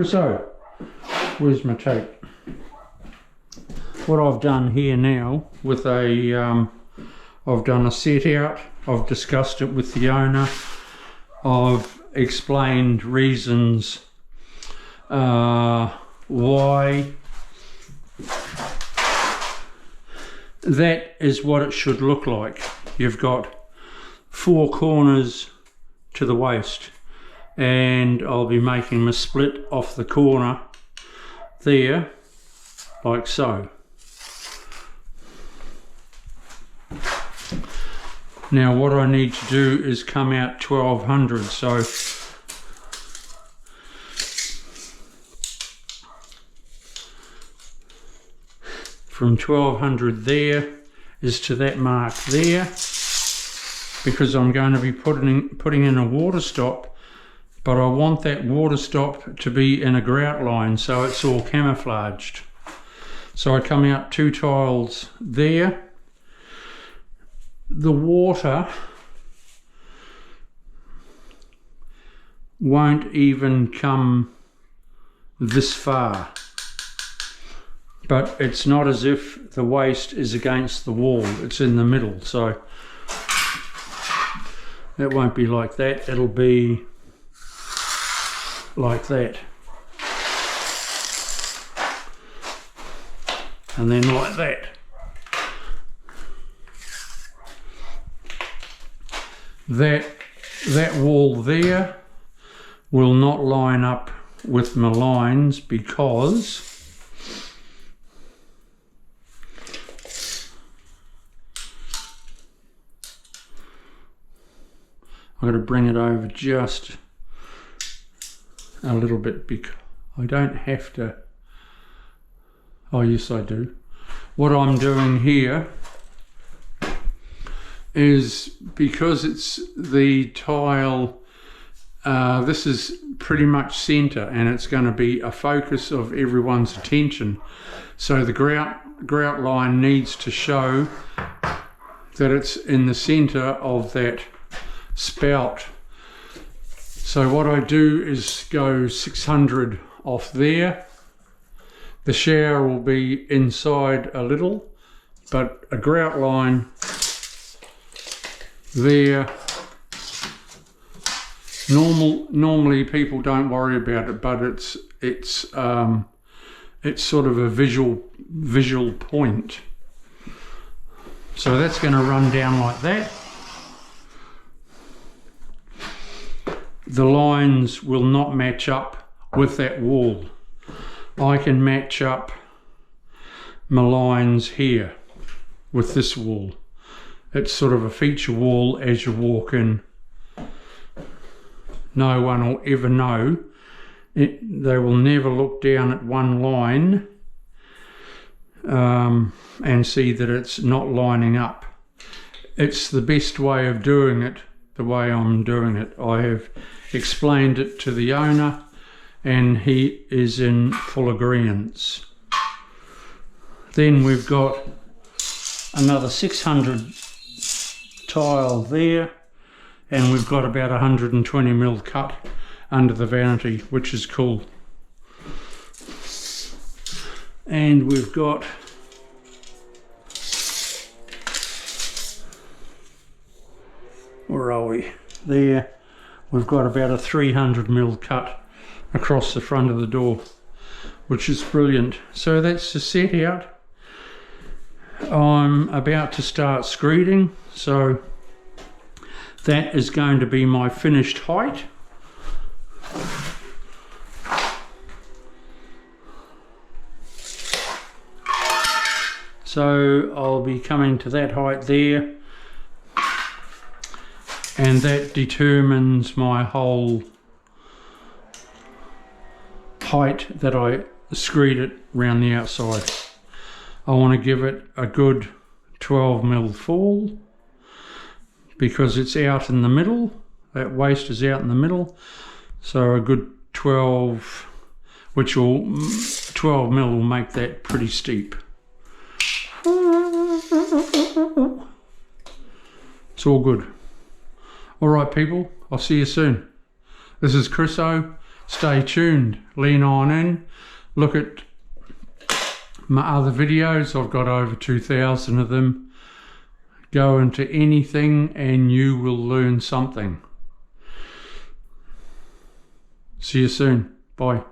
So, where's my tape? What I've done here now with I've done a set out, I've discussed it with the owner, I've explained reasons why. That is what it should look like. You've got 4 corners to the waist, and I'll be making a split off the corner there, like so. Now what I need to do is come out 1200, so from 1200 there is to that mark there, because I'm going to be putting in a water stop, but I want that water stop to be in a grout line so it's all camouflaged. So I come out 2 tiles there. The water won't even come this far, but it's not as if the waste is against the wall, it's in the middle, so it won't be like that, it'll be like that, and then like that. That wall there will not line up with my lines because I'm going to bring it over just a little bit, because I don't have to. Oh yes, I do. What I'm doing here is, because it's the tile, this is pretty much center and it's going to be a focus of everyone's attention, so the grout line needs to show that it's in the center of that spout. So what I do is go 600 off there. The shower will be inside a little, but a grout line there. Normally people don't worry about it, but it's sort of a visual point. So that's going to run down like that. The lines will not match up with that wall. I can match up my lines here with this wall. It's sort of a feature wall as you walk in. No one will ever know. They will never look down at one line and see that it's not lining up. It's the best way of doing it, the way I'm doing it. I have explained it to the owner and he is in full agreement. Then we've got another 600 tile there, and we've got about 120mm cut under the vanity, which is cool. And we've got where are we? There. We've got about a 300mm cut across the front of the door, which is brilliant. So that's the set out. I'm about to start screeding, so that is going to be my finished height. So I'll be coming to that height there, and that determines my whole height that I screed it round the outside. I want to give it a good 12mm fall, because it's out in the middle, that waist is out in the middle, so a good 12, which will 12mm will make that pretty steep. It's all good. Alright people, I'll see you soon. This is Chris O stay tuned, lean on in, look at my other videos. I've got over 2,000 of them. Go into anything and you will learn something. See you soon. Bye.